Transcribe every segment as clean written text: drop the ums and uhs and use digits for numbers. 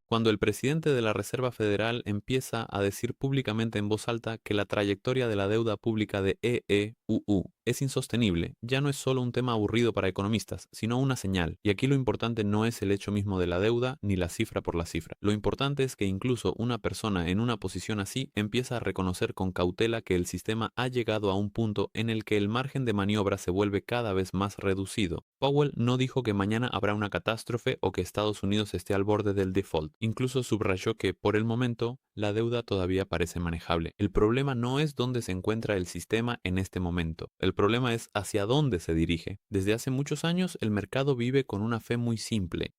Cuando el presidente de la Reserva Federal empieza a decir públicamente en voz alta que la trayectoria de la deuda pública de EEUU es insostenible, ya no es solo un tema aburrido para economistas, sino una señal. Y aquí lo importante no es el hecho mismo de la deuda ni la cifra por la cifra. Lo importante es que incluso una persona en una posición así empieza a reconocer con cautela que el sistema ha llegado a un punto en el que el margen de maniobra se vuelve cada vez más reducido. Powell no dijo que mañana habrá una catástrofe o que Estados Unidos esté al borde del default. Incluso subrayó que, por el momento, la deuda todavía parece manejable. El problema no es dónde se encuentra el sistema en este momento. El problema es hacia dónde se dirige. Desde hace muchos años, el mercado vive con una fe muy simple.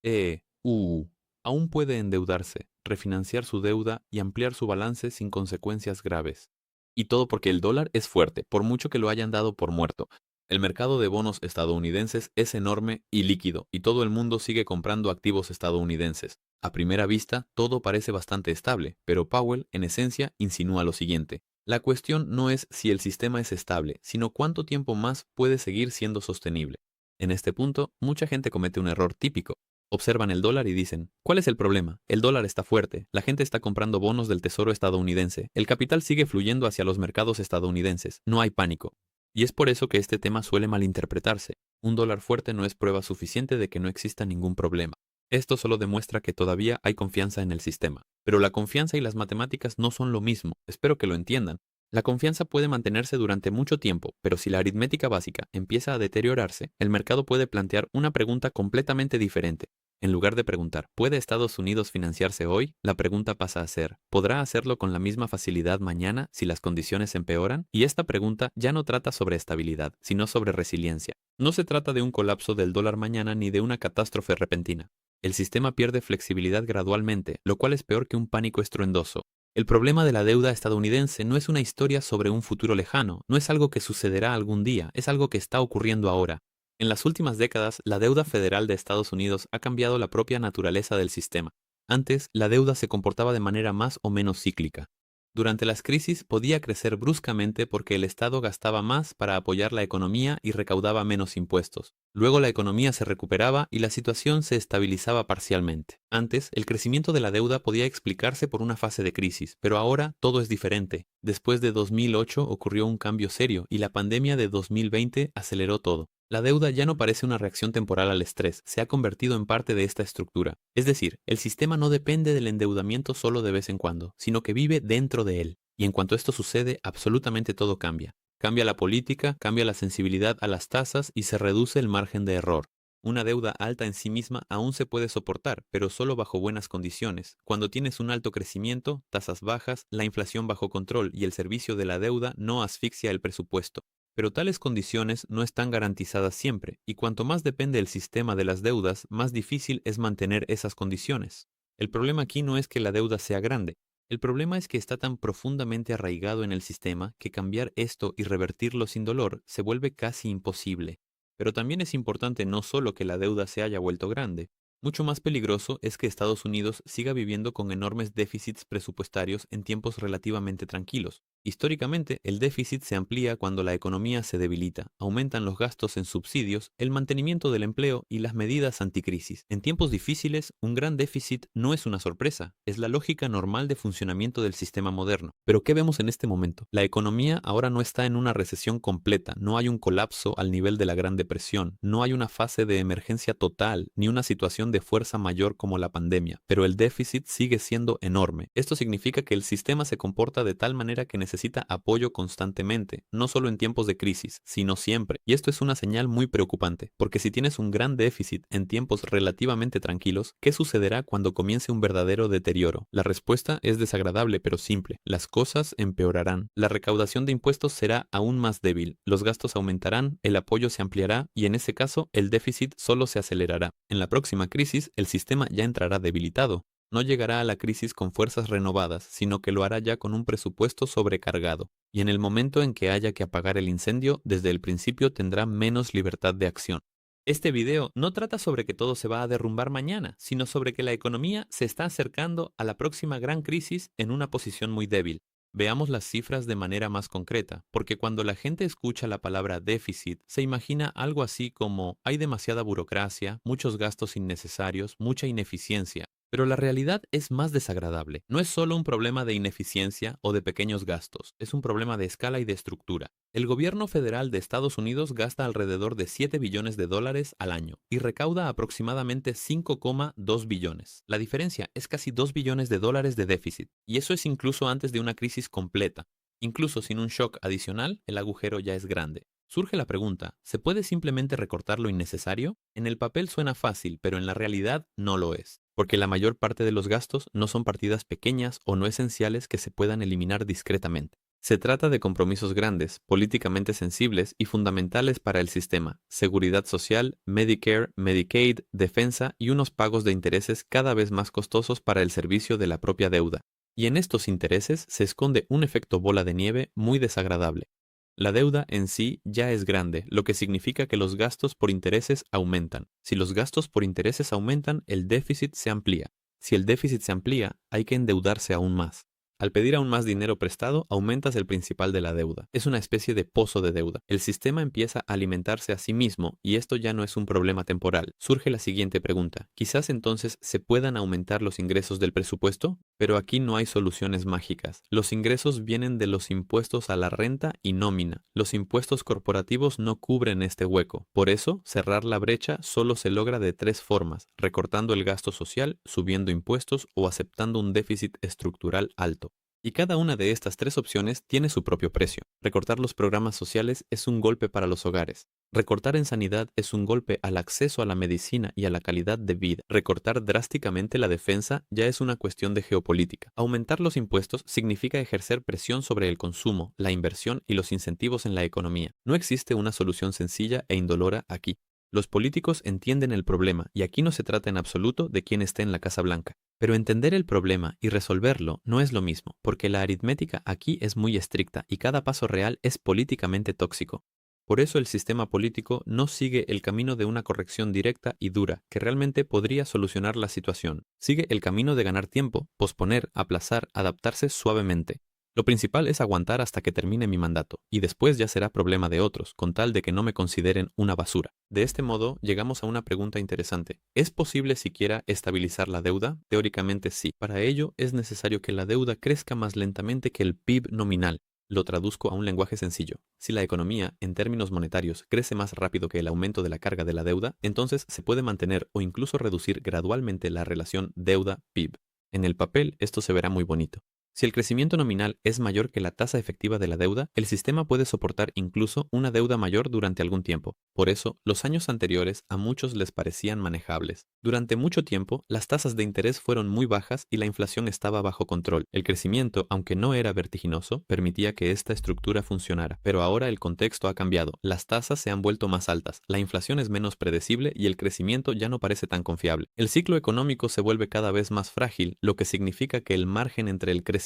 Aún puede endeudarse, refinanciar su deuda y ampliar su balance sin consecuencias graves. Y todo porque el dólar es fuerte, por mucho que lo hayan dado por muerto. El mercado de bonos estadounidenses es enorme y líquido, y todo el mundo sigue comprando activos estadounidenses. A primera vista, todo parece bastante estable, pero Powell, en esencia, insinúa lo siguiente. La cuestión no es si el sistema es estable, sino cuánto tiempo más puede seguir siendo sostenible. En este punto, mucha gente comete un error típico. Observan el dólar y dicen, ¿cuál es el problema? El dólar está fuerte, la gente está comprando bonos del Tesoro estadounidense, el capital sigue fluyendo hacia los mercados estadounidenses, no hay pánico. Y es por eso que este tema suele malinterpretarse. Un dólar fuerte no es prueba suficiente de que no exista ningún problema. Esto solo demuestra que todavía hay confianza en el sistema. Pero la confianza y las matemáticas no son lo mismo, espero que lo entiendan. La confianza puede mantenerse durante mucho tiempo, pero si la aritmética básica empieza a deteriorarse, el mercado puede plantear una pregunta completamente diferente. En lugar de preguntar, ¿puede Estados Unidos financiarse hoy? La pregunta pasa a ser, ¿podrá hacerlo con la misma facilidad mañana si las condiciones empeoran? Y esta pregunta ya no trata sobre estabilidad, sino sobre resiliencia. No se trata de un colapso del dólar mañana ni de una catástrofe repentina. El sistema pierde flexibilidad gradualmente, lo cual es peor que un pánico estruendoso. El problema de la deuda estadounidense no es una historia sobre un futuro lejano, no es algo que sucederá algún día, es algo que está ocurriendo ahora. En las últimas décadas, la deuda federal de Estados Unidos ha cambiado la propia naturaleza del sistema. Antes, la deuda se comportaba de manera más o menos cíclica. Durante las crisis podía crecer bruscamente porque el Estado gastaba más para apoyar la economía y recaudaba menos impuestos. Luego la economía se recuperaba y la situación se estabilizaba parcialmente. Antes, el crecimiento de la deuda podía explicarse por una fase de crisis, pero ahora todo es diferente. Después de 2008 ocurrió un cambio serio y la pandemia de 2020 aceleró todo. La deuda ya no parece una reacción temporal al estrés, se ha convertido en parte de esta estructura. Es decir, el sistema no depende del endeudamiento solo de vez en cuando, sino que vive dentro de él. Y en cuanto esto sucede, absolutamente todo cambia. Cambia la política, cambia la sensibilidad a las tasas y se reduce el margen de error. Una deuda alta en sí misma aún se puede soportar, pero solo bajo buenas condiciones. Cuando tienes un alto crecimiento, tasas bajas, la inflación bajo control y el servicio de la deuda no asfixia el presupuesto. Pero tales condiciones no están garantizadas siempre, y cuanto más depende el sistema de las deudas, más difícil es mantener esas condiciones. El problema aquí no es que la deuda sea grande, el problema es que está tan profundamente arraigado en el sistema que cambiar esto y revertirlo sin dolor se vuelve casi imposible. Pero también es importante no solo que la deuda se haya vuelto grande, mucho más peligroso es que Estados Unidos siga viviendo con enormes déficits presupuestarios en tiempos relativamente tranquilos. Históricamente, el déficit se amplía cuando la economía se debilita, aumentan los gastos en subsidios, el mantenimiento del empleo y las medidas anticrisis. En tiempos difíciles, un gran déficit no es una sorpresa, es la lógica normal de funcionamiento del sistema moderno. Pero ¿qué vemos en este momento? La economía ahora no está en una recesión completa, no hay un colapso al nivel de la Gran Depresión, no hay una fase de emergencia total, ni una situación de fuerza mayor como la pandemia, pero el déficit sigue siendo enorme. Esto significa que el sistema se comporta de tal manera que necesita apoyo constantemente, no solo en tiempos de crisis, sino siempre. Y esto es una señal muy preocupante, porque si tienes un gran déficit en tiempos relativamente tranquilos, ¿qué sucederá cuando comience un verdadero deterioro? La respuesta es desagradable pero simple. Las cosas empeorarán. La recaudación de impuestos será aún más débil, los gastos aumentarán, el apoyo se ampliará y en ese caso el déficit solo se acelerará. En la próxima crisis, el sistema ya entrará debilitado. No llegará a la crisis con fuerzas renovadas, sino que lo hará ya con un presupuesto sobrecargado. Y en el momento en que haya que apagar el incendio, desde el principio tendrá menos libertad de acción. Este video no trata sobre que todo se va a derrumbar mañana, sino sobre que la economía se está acercando a la próxima gran crisis en una posición muy débil. Veamos las cifras de manera más concreta, porque cuando la gente escucha la palabra déficit, se imagina algo así como hay demasiada burocracia, muchos gastos innecesarios, mucha ineficiencia. Pero la realidad es más desagradable. No es solo un problema de ineficiencia o de pequeños gastos, es un problema de escala y de estructura. El gobierno federal de Estados Unidos gasta alrededor de 7 billones de dólares al año y recauda aproximadamente 5,2 billones. La diferencia es casi 2 billones de dólares de déficit, y eso es incluso antes de una crisis completa. Incluso sin un shock adicional, el agujero ya es grande. Surge la pregunta, ¿se puede simplemente recortar lo innecesario? En el papel suena fácil, pero en la realidad no lo es, porque la mayor parte de los gastos no son partidas pequeñas o no esenciales que se puedan eliminar discretamente. Se trata de compromisos grandes, políticamente sensibles y fundamentales para el sistema: seguridad social, Medicare, Medicaid, defensa y unos pagos de intereses cada vez más costosos para el servicio de la propia deuda. Y en estos intereses se esconde un efecto bola de nieve muy desagradable. La deuda en sí ya es grande, lo que significa que los gastos por intereses aumentan. Si los gastos por intereses aumentan, el déficit se amplía. Si el déficit se amplía, hay que endeudarse aún más. Al pedir aún más dinero prestado, aumentas el principal de la deuda. Es una especie de pozo de deuda. El sistema empieza a alimentarse a sí mismo y esto ya no es un problema temporal. Surge la siguiente pregunta. ¿Quizás entonces se puedan aumentar los ingresos del presupuesto? Pero aquí no hay soluciones mágicas. Los ingresos vienen de los impuestos a la renta y nómina. Los impuestos corporativos no cubren este hueco. Por eso, cerrar la brecha solo se logra de tres formas: recortando el gasto social, subiendo impuestos o aceptando un déficit estructural alto. Y cada una de estas tres opciones tiene su propio precio. Recortar los programas sociales es un golpe para los hogares. Recortar en sanidad es un golpe al acceso a la medicina y a la calidad de vida. Recortar drásticamente la defensa ya es una cuestión de geopolítica. Aumentar los impuestos significa ejercer presión sobre el consumo, la inversión y los incentivos en la economía. No existe una solución sencilla e indolora aquí. Los políticos entienden el problema y aquí no se trata en absoluto de quién esté en la Casa Blanca. Pero entender el problema y resolverlo no es lo mismo, porque la aritmética aquí es muy estricta y cada paso real es políticamente tóxico. Por eso el sistema político no sigue el camino de una corrección directa y dura, que realmente podría solucionar la situación. Sigue el camino de ganar tiempo, posponer, aplazar, adaptarse suavemente. Lo principal es aguantar hasta que termine mi mandato, y después ya será problema de otros, con tal de que no me consideren una basura. De este modo, llegamos a una pregunta interesante. ¿Es posible siquiera estabilizar la deuda? Teóricamente sí. Para ello, es necesario que la deuda crezca más lentamente que el PIB nominal. Lo traduzco a un lenguaje sencillo. Si la economía, en términos monetarios, crece más rápido que el aumento de la carga de la deuda, entonces se puede mantener o incluso reducir gradualmente la relación deuda-PIB. En el papel, esto se verá muy bonito. Si el crecimiento nominal es mayor que la tasa efectiva de la deuda, el sistema puede soportar incluso una deuda mayor durante algún tiempo. Por eso, los años anteriores a muchos les parecían manejables. Durante mucho tiempo, las tasas de interés fueron muy bajas y la inflación estaba bajo control. El crecimiento, aunque no era vertiginoso, permitía que esta estructura funcionara. Pero ahora el contexto ha cambiado. Las tasas se han vuelto más altas, la inflación es menos predecible y el crecimiento ya no parece tan confiable. El ciclo económico se vuelve cada vez más frágil, lo que significa que el margen entre el crecimiento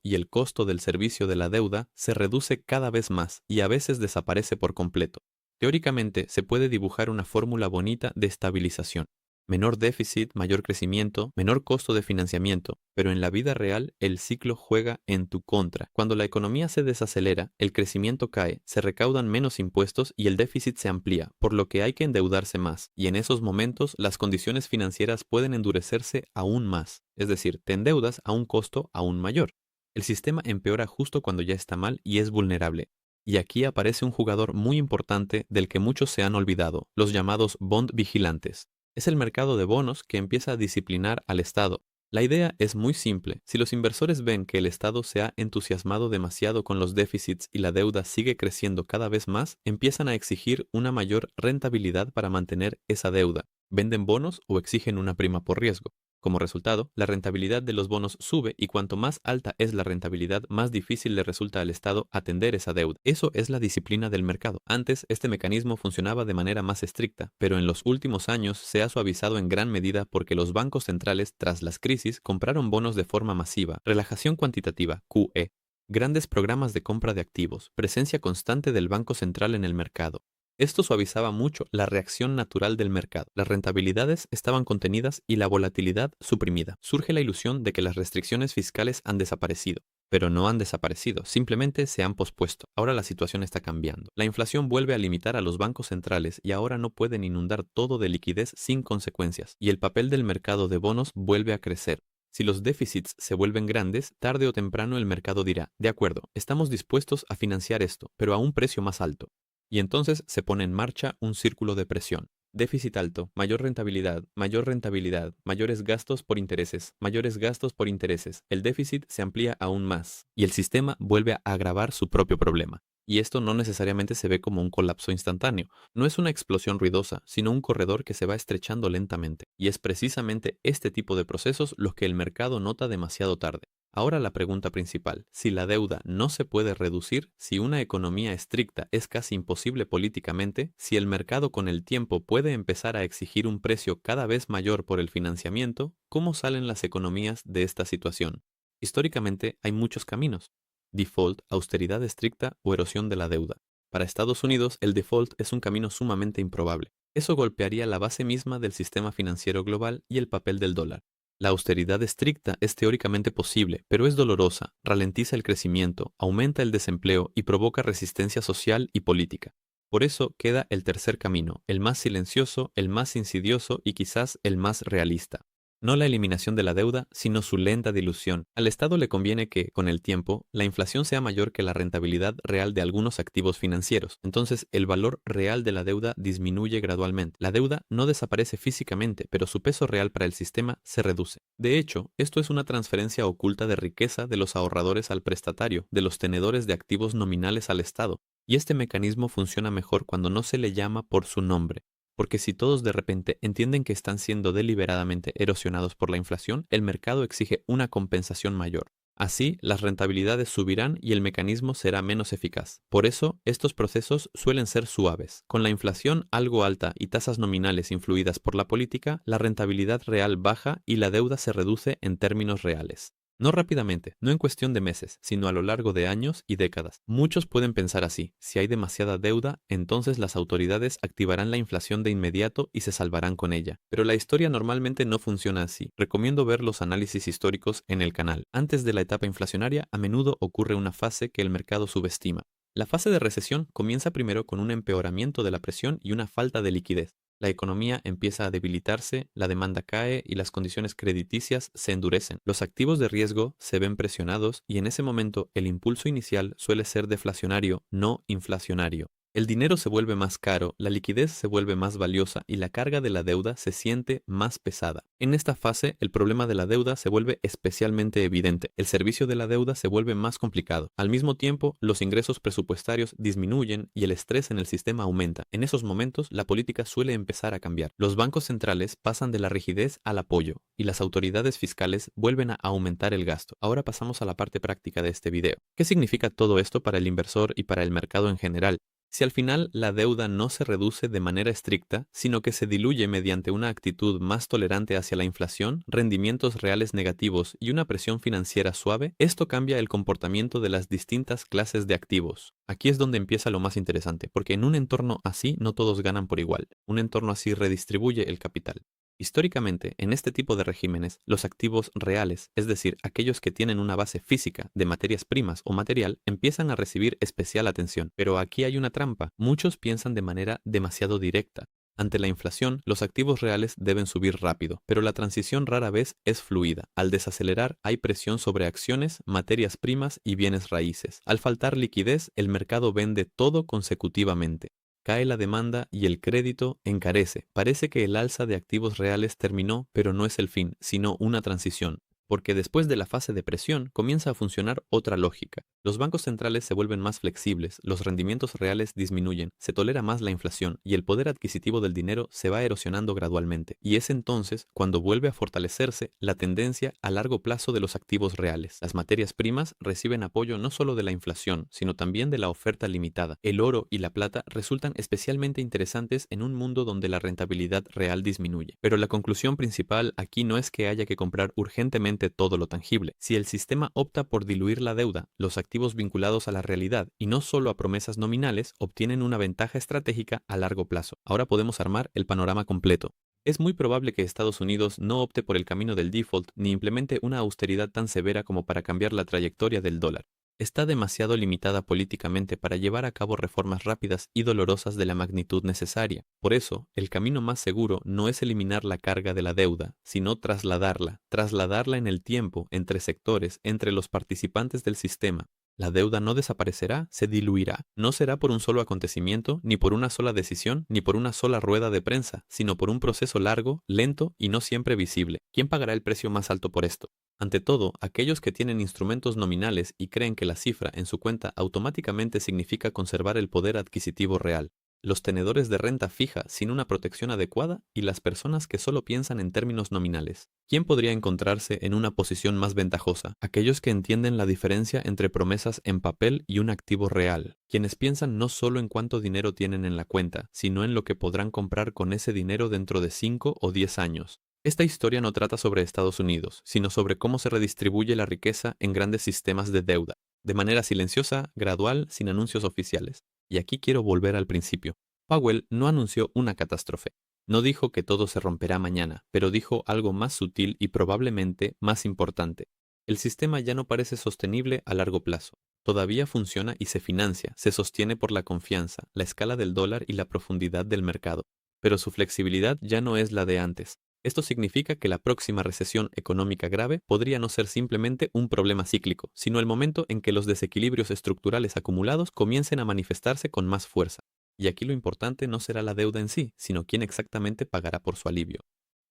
y el costo del servicio de la deuda se reduce cada vez más y a veces desaparece por completo. Teóricamente se puede dibujar una fórmula bonita de estabilización: menor déficit, mayor crecimiento, menor costo de financiamiento, pero en la vida real el ciclo juega en tu contra. Cuando la economía se desacelera, el crecimiento cae, se recaudan menos impuestos y el déficit se amplía, por lo que hay que endeudarse más, y en esos momentos las condiciones financieras pueden endurecerse aún más, es decir, te endeudas a un costo aún mayor. El sistema empeora justo cuando ya está mal y es vulnerable. Y aquí aparece un jugador muy importante del que muchos se han olvidado: los llamados bond vigilantes. Es el mercado de bonos que empieza a disciplinar al Estado. La idea es muy simple. Si los inversores ven que el Estado se ha entusiasmado demasiado con los déficits y la deuda sigue creciendo cada vez más, empiezan a exigir una mayor rentabilidad para mantener esa deuda. Venden bonos o exigen una prima por riesgo. Como resultado, la rentabilidad de los bonos sube y cuanto más alta es la rentabilidad, más difícil le resulta al Estado atender esa deuda. Eso es la disciplina del mercado. Antes, este mecanismo funcionaba de manera más estricta, pero en los últimos años se ha suavizado en gran medida porque los bancos centrales, tras las crisis, compraron bonos de forma masiva. Relajación cuantitativa, QE. Grandes programas de compra de activos, presencia constante del Banco Central en el mercado. Esto suavizaba mucho la reacción natural del mercado. Las rentabilidades estaban contenidas y la volatilidad suprimida. Surge la ilusión de que las restricciones fiscales han desaparecido. Pero no han desaparecido, simplemente se han pospuesto. Ahora la situación está cambiando. La inflación vuelve a limitar a los bancos centrales y ahora no pueden inundar todo de liquidez sin consecuencias, y el papel del mercado de bonos vuelve a crecer. Si los déficits se vuelven grandes, tarde o temprano el mercado dirá, de acuerdo, estamos dispuestos a financiar esto, pero a un precio más alto. Y entonces se pone en marcha un círculo de presión. Déficit alto, mayor rentabilidad, mayores gastos por intereses, mayores gastos por intereses. El déficit se amplía aún más y el sistema vuelve a agravar su propio problema. Y esto no necesariamente se ve como un colapso instantáneo. No es una explosión ruidosa, sino un corredor que se va estrechando lentamente. Y es precisamente este tipo de procesos los que el mercado nota demasiado tarde. Ahora la pregunta principal, si la deuda no se puede reducir, si una economía estricta es casi imposible políticamente, si el mercado con el tiempo puede empezar a exigir un precio cada vez mayor por el financiamiento, ¿cómo salen las economías de esta situación? Históricamente hay muchos caminos: default, austeridad estricta o erosión de la deuda. Para Estados Unidos, el default es un camino sumamente improbable. Eso golpearía la base misma del sistema financiero global y el papel del dólar. La austeridad estricta es teóricamente posible, pero es dolorosa, ralentiza el crecimiento, aumenta el desempleo y provoca resistencia social y política. Por eso queda el tercer camino, el más silencioso, el más insidioso y quizás el más realista. No la eliminación de la deuda, sino su lenta dilución. Al Estado le conviene que, con el tiempo, la inflación sea mayor que la rentabilidad real de algunos activos financieros. Entonces, el valor real de la deuda disminuye gradualmente. La deuda no desaparece físicamente, pero su peso real para el sistema se reduce. De hecho, esto es una transferencia oculta de riqueza de los ahorradores al prestatario, de los tenedores de activos nominales al Estado. Y este mecanismo funciona mejor cuando no se le llama por su nombre. Porque si todos de repente entienden que están siendo deliberadamente erosionados por la inflación, el mercado exige una compensación mayor. Así, las rentabilidades subirán y el mecanismo será menos eficaz. Por eso, estos procesos suelen ser suaves. Con la inflación algo alta y tasas nominales influidas por la política, la rentabilidad real baja y la deuda se reduce en términos reales. No rápidamente, no en cuestión de meses, sino a lo largo de años y décadas. Muchos pueden pensar así: si hay demasiada deuda, entonces las autoridades activarán la inflación de inmediato y se salvarán con ella. Pero la historia normalmente no funciona así. Recomiendo ver los análisis históricos en el canal. Antes de la etapa inflacionaria, a menudo ocurre una fase que el mercado subestima. La fase de recesión comienza primero con un empeoramiento de la presión y una falta de liquidez. La economía empieza a debilitarse, la demanda cae y las condiciones crediticias se endurecen. Los activos de riesgo se ven presionados y en ese momento el impulso inicial suele ser deflacionario, no inflacionario. El dinero se vuelve más caro, la liquidez se vuelve más valiosa y la carga de la deuda se siente más pesada. En esta fase, el problema de la deuda se vuelve especialmente evidente. El servicio de la deuda se vuelve más complicado. Al mismo tiempo, los ingresos presupuestarios disminuyen y el estrés en el sistema aumenta. En esos momentos, la política suele empezar a cambiar. Los bancos centrales pasan de la rigidez al apoyo y las autoridades fiscales vuelven a aumentar el gasto. Ahora pasamos a la parte práctica de este video. ¿Qué significa todo esto para el inversor y para el mercado en general? Si al final la deuda no se reduce de manera estricta, sino que se diluye mediante una actitud más tolerante hacia la inflación, rendimientos reales negativos y una presión financiera suave, esto cambia el comportamiento de las distintas clases de activos. Aquí es donde empieza lo más interesante, porque en un entorno así no todos ganan por igual. Un entorno así redistribuye el capital. Históricamente, en este tipo de regímenes, los activos reales, es decir, aquellos que tienen una base física de materias primas o material, empiezan a recibir especial atención. Pero aquí hay una trampa. Muchos piensan de manera demasiado directa. Ante la inflación, los activos reales deben subir rápido, pero la transición rara vez es fluida. Al desacelerar, hay presión sobre acciones, materias primas y bienes raíces. Al faltar liquidez, el mercado vende todo consecutivamente. Cae la demanda y el crédito encarece. Parece que el alza de activos reales terminó, pero no es el fin, sino una transición. Porque después de la fase de presión comienza a funcionar otra lógica. Los bancos centrales se vuelven más flexibles, los rendimientos reales disminuyen, se tolera más la inflación y el poder adquisitivo del dinero se va erosionando gradualmente. Y es entonces cuando vuelve a fortalecerse la tendencia a largo plazo de los activos reales. Las materias primas reciben apoyo no solo de la inflación, sino también de la oferta limitada. El oro y la plata resultan especialmente interesantes en un mundo donde la rentabilidad real disminuye. Pero la conclusión principal aquí no es que haya que comprar urgentemente todo lo tangible. Si el sistema opta por diluir la deuda, los activos vinculados a la realidad y no solo a promesas nominales obtienen una ventaja estratégica a largo plazo. Ahora podemos armar el panorama completo. Es muy probable que Estados Unidos no opte por el camino del default ni implemente una austeridad tan severa como para cambiar la trayectoria del dólar. Está demasiado limitada políticamente para llevar a cabo reformas rápidas y dolorosas de la magnitud necesaria. Por eso, el camino más seguro no es eliminar la carga de la deuda, sino trasladarla en el tiempo, entre sectores, entre los participantes del sistema. La deuda no desaparecerá, se diluirá. No será por un solo acontecimiento, ni por una sola decisión, ni por una sola rueda de prensa, sino por un proceso largo, lento y no siempre visible. ¿Quién pagará el precio más alto por esto? Ante todo, aquellos que tienen instrumentos nominales y creen que la cifra en su cuenta automáticamente significa conservar el poder adquisitivo real. Los tenedores de renta fija sin una protección adecuada y las personas que solo piensan en términos nominales. ¿Quién podría encontrarse en una posición más ventajosa? Aquellos que entienden la diferencia entre promesas en papel y un activo real. Quienes piensan no solo en cuánto dinero tienen en la cuenta, sino en lo que podrán comprar con ese dinero dentro de 5 o 10 años. Esta historia no trata sobre Estados Unidos, sino sobre cómo se redistribuye la riqueza en grandes sistemas de deuda, de manera silenciosa, gradual, sin anuncios oficiales. Y aquí quiero volver al principio. Powell no anunció una catástrofe. No dijo que todo se romperá mañana, pero dijo algo más sutil y probablemente más importante. El sistema ya no parece sostenible a largo plazo. Todavía funciona y se financia, se sostiene por la confianza, la escala del dólar y la profundidad del mercado. Pero su flexibilidad ya no es la de antes. Esto significa que la próxima recesión económica grave podría no ser simplemente un problema cíclico, sino el momento en que los desequilibrios estructurales acumulados comiencen a manifestarse con más fuerza. Y aquí lo importante no será la deuda en sí, sino quién exactamente pagará por su alivio.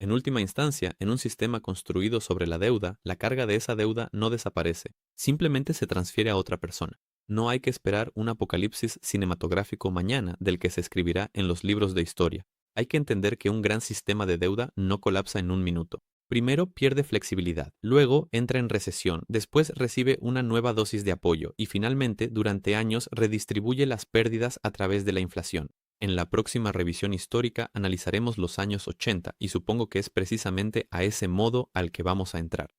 En última instancia, en un sistema construido sobre la deuda, la carga de esa deuda no desaparece, simplemente se transfiere a otra persona. No hay que esperar un apocalipsis cinematográfico mañana del que se escribirá en los libros de historia. Hay que entender que un gran sistema de deuda no colapsa en un minuto. Primero pierde flexibilidad, luego entra en recesión, después recibe una nueva dosis de apoyo y finalmente durante años redistribuye las pérdidas a través de la inflación. En la próxima revisión histórica analizaremos los años 80 y supongo que es precisamente a ese modo al que vamos a entrar.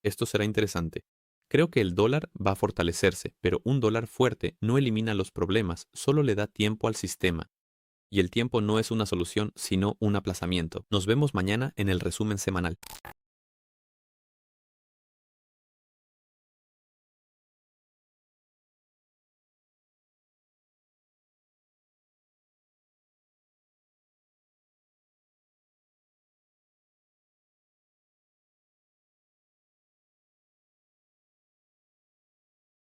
Esto será interesante. Creo que el dólar va a fortalecerse, pero un dólar fuerte no elimina los problemas, solo le da tiempo al sistema. Y el tiempo no es una solución, sino un aplazamiento. Nos vemos mañana en el resumen semanal.